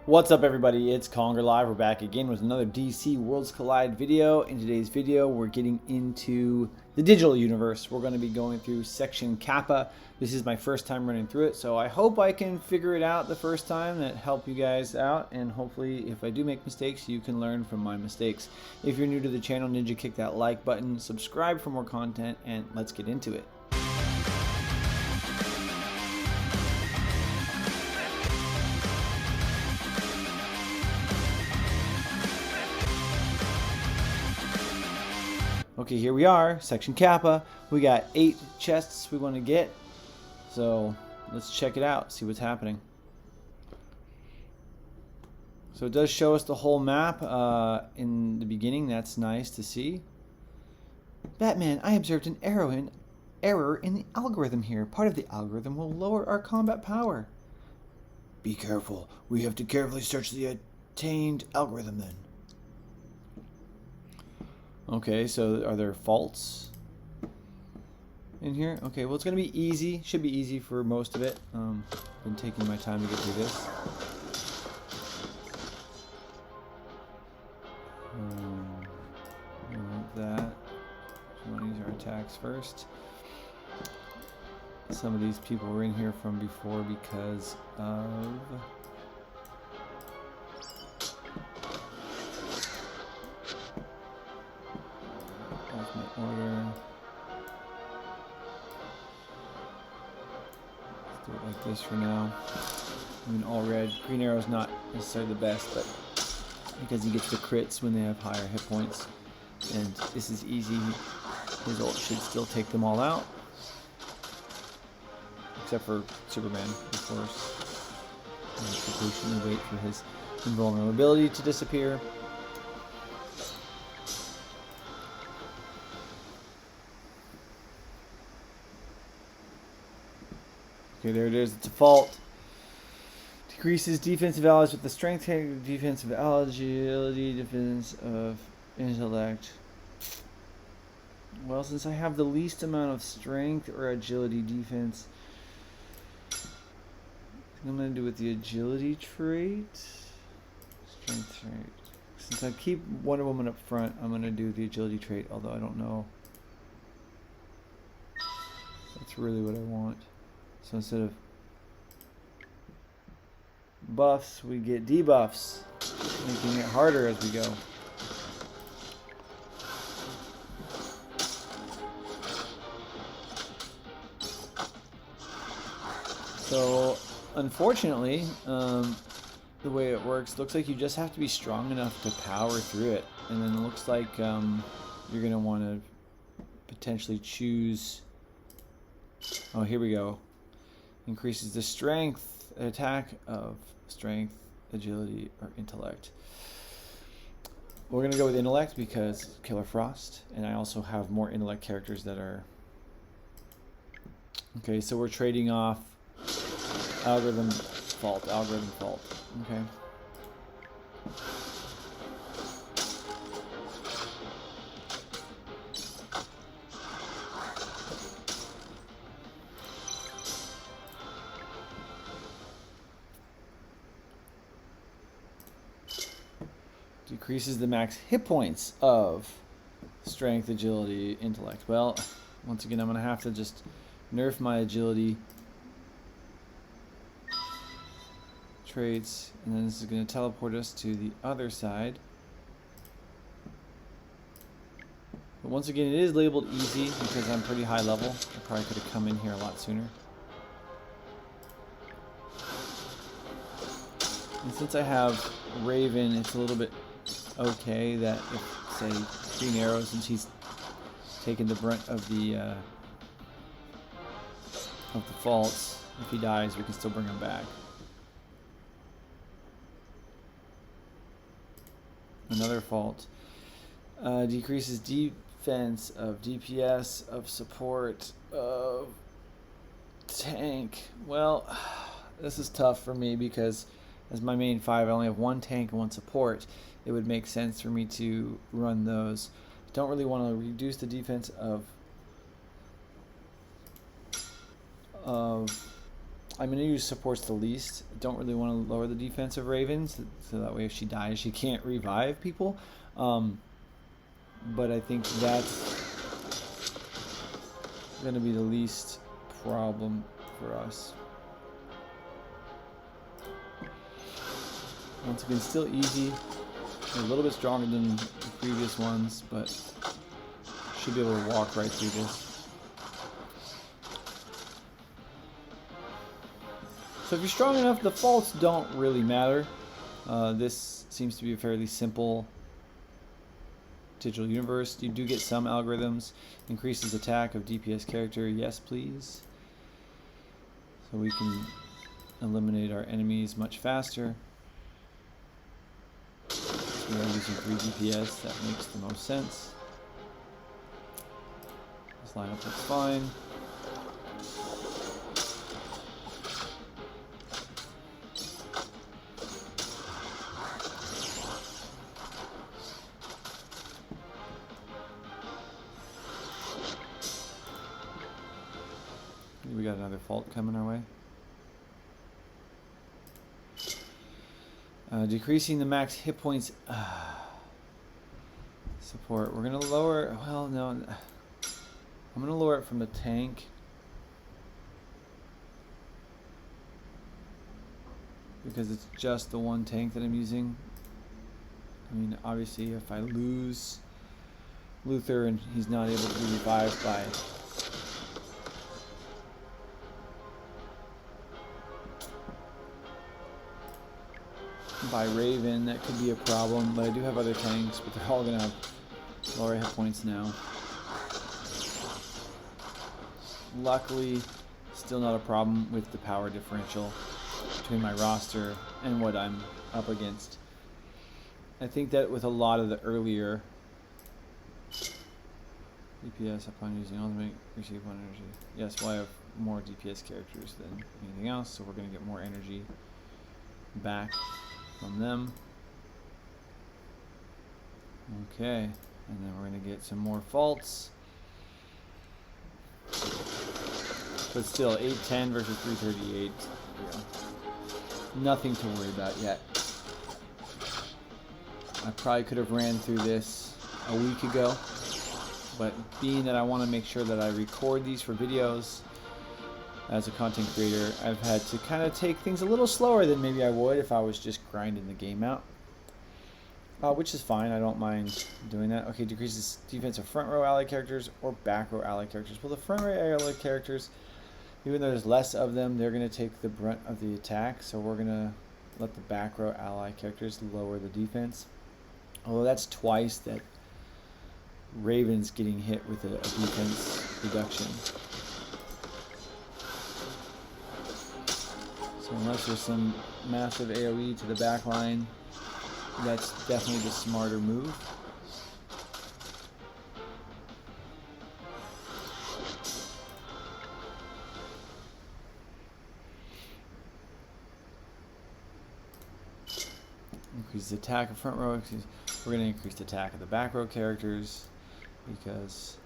What's up, everybody? It's Conger Live. We're back again with another DC Worlds Collide video. In today's video, we're getting into the digital universe. We're going to be going through section KAPPA. This is my first time running through it, so I hope I can figure it out the first time and help you guys out. And hopefully, if I do make mistakes, you can learn from my mistakes. If you're new to the channel, Ninja, kick that like button, subscribe for more content, and let's get into it. Okay, here we are, section KAPPA. We got 8 chests we want to get, so let's check it out, see what's happening. So it does show us the whole map in the beginning. That's nice to see. Batman, I observed an error in the algorithm here. Part of the algorithm will lower our combat power. Be careful. We have to carefully search the attained algorithm then. Okay, so are there faults in here? Okay, well, it's going to be easy. Should be easy for most of it. Been taking my time to get through this. We want that. We want to use our attacks first. Some of these people were in here from before because of... order. Let's do it like this for now. I mean, all red. Green Arrow's not necessarily the best, but because he gets the crits when they have higher hit points, and this is easy. His ult should still take them all out, except for Superman, of course. And patiently wait for his invulnerability to disappear. Okay, there it is. It's a fault. Decreases defensive allies with the strength, defensive agility, defense of intellect. Well, since I have the least amount of strength or agility defense, I'm going to do with the agility trait. Strength trait. Since I keep Wonder Woman up front, I'm going to do the agility trait, although I don't know. That's really what I want. So instead of buffs, we get debuffs, making it harder as we go. So, unfortunately, the way it works, looks like you just have to be strong enough to power through it. And then it looks like you're going to want to potentially choose... Oh, here we go. Increases the strength attack of strength, agility, or intellect. We're going to go with intellect because Killer Frost, and I also have more intellect characters that are... Okay, so we're trading off algorithm fault, okay. Decreases the max hit points of strength, agility, intellect. Well, once again, I'm going to have to just nerf my agility traits, and then this is going to teleport us to the other side. But once again, it is labeled easy because I'm pretty high level. I probably could have come in here a lot sooner. And since I have Raven, it's a little bit okay that if, say, Green Arrow, since he's taken the brunt of the faults, if he dies, we can still bring him back. Another fault. Decreases defense of DPS, of support, of tank. Well, this is tough for me because as my main 5, I only have 1 tank and 1 support. It would make sense for me to run those. Don't really want to reduce the defense of I'm going to use supports the least. Don't really want to lower the defense of Ravens, so that way if she dies, she can't revive people. But I think that's going to be the least problem for us. Once again, still easy. A little bit stronger than the previous ones, but should be able to walk right through this. So if you're strong enough, the faults don't really matter. This seems to be a fairly simple digital universe. You do get some algorithms. Increases attack of DPS character. Yes, please. So we can eliminate our enemies much faster. We are using 3 DPS. That makes the most sense. This lineup looks fine. We got another fault coming our way. Decreasing the max hit points support. We're gonna lower. Well, no, I'm gonna lower it from the tank because it's just the one tank that I'm using. I mean, obviously, if I lose Luther and he's not able to be revived by Raven, that could be a problem, but I do have other tanks, but they're all going to have lower hit points now. Luckily, still not a problem with the power differential between my roster and what I'm up against. I think that with a lot of the earlier DPS upon using ultimate, receive 1 energy. Yes, well I have more DPS characters than anything else, so we're going to get more energy back from them. Okay, and then we're going to get some more faults. But still, 810 versus 338. Yeah. Nothing to worry about yet. I probably could have ran through this a week ago, but being that I want to make sure that I record these for videos as a content creator, I've had to kind of take things a little slower than maybe I would if I was just grinding the game out. Which is fine, I don't mind doing that. Okay, decreases defense of front row ally characters or back row ally characters. Well, the front row ally characters, even though there's less of them, they're going to take the brunt of the attack, so we're going to let the back row ally characters lower the defense. Although that's twice that Raven's getting hit with a defense reduction. So unless there's some massive AoE to the back line, that's definitely the smarter move. Increase the attack of front row. We're going to increase the attack of the back row characters because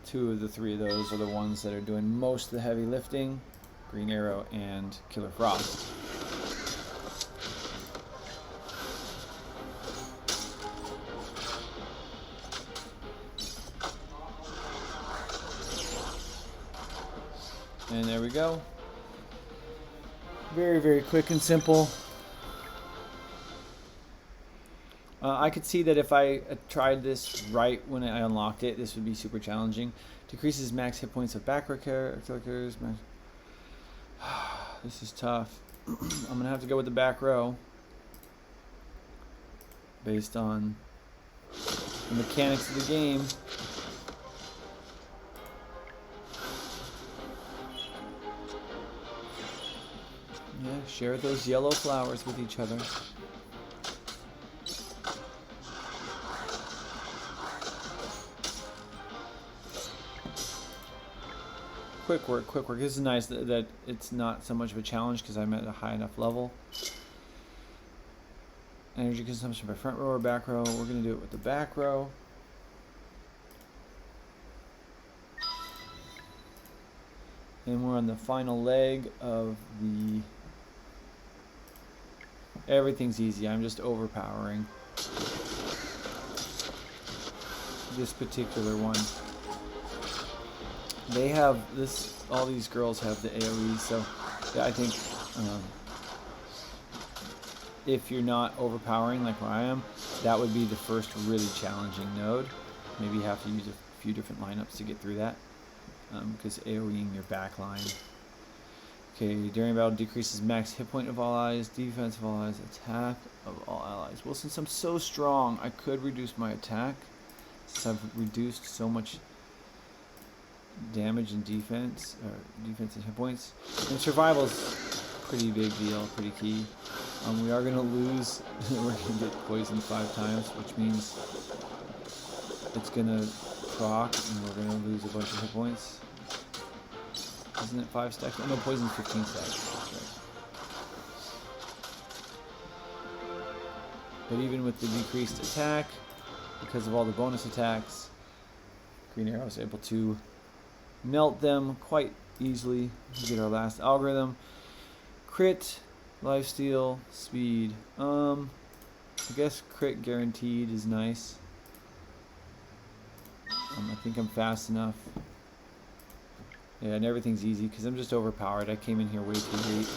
2 of the 3 of those are the ones that are doing most of the heavy lifting. Green Arrow and Killer Frost. And there we go. Very, very quick and simple. I could see that if I tried this right when I unlocked it, this would be super challenging. Decreases max hit points of back row characters. This is tough. I'm going to have to go with the back row based on the mechanics of the game. Yeah, share those yellow flowers with each other. Quick work, quick work. This is nice that it's not so much of a challenge because I'm at a high enough level. Energy consumption by front row or back row. We're going to do it with the back row. And we're on the final leg of the... Everything's easy. I'm just overpowering this particular one. They have this... All these girls have the AoE, so yeah, I think if you're not overpowering like where I am, that would be the first really challenging node. Maybe you have to use a few different lineups to get through that, because AoEing your back line. Okay, during battle decreases max hit point of all allies, defense of all allies, attack of all allies. Well, since I'm so strong, I could reduce my attack, since I've reduced so much damage and defense, or defense and hit points. And survival's pretty big deal, pretty key. We are gonna lose. We're gonna get poisoned 5 times, which means it's gonna proc, and we're gonna lose a bunch of hit points. Isn't it 5 stacks? Oh, no, poison's 15 stacks. That's right. But even with the decreased attack, because of all the bonus attacks, Green Arrow is able to melt them quite easily. We get our last algorithm. Crit, lifesteal, speed. I guess crit guaranteed is nice. I think I'm fast enough. Yeah, and everything's easy because I'm just overpowered. I came in here way too late.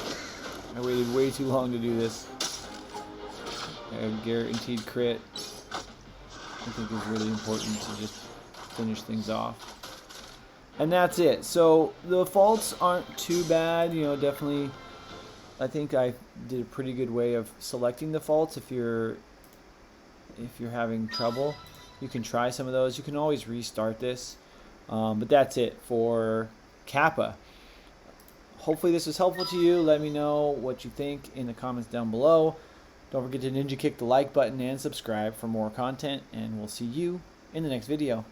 I waited way too long to do this. Guaranteed crit, I think, is really important to just finish things off. And that's it. So the faults aren't too bad. You know, definitely, I think I did a pretty good way of selecting the faults. If you're having trouble, you can try some of those. You can always restart this. But that's it for KAPPA. Hopefully this was helpful to you. Let me know what you think in the comments down below. Don't forget to ninja kick the like button and subscribe for more content, and we'll see you in the next video.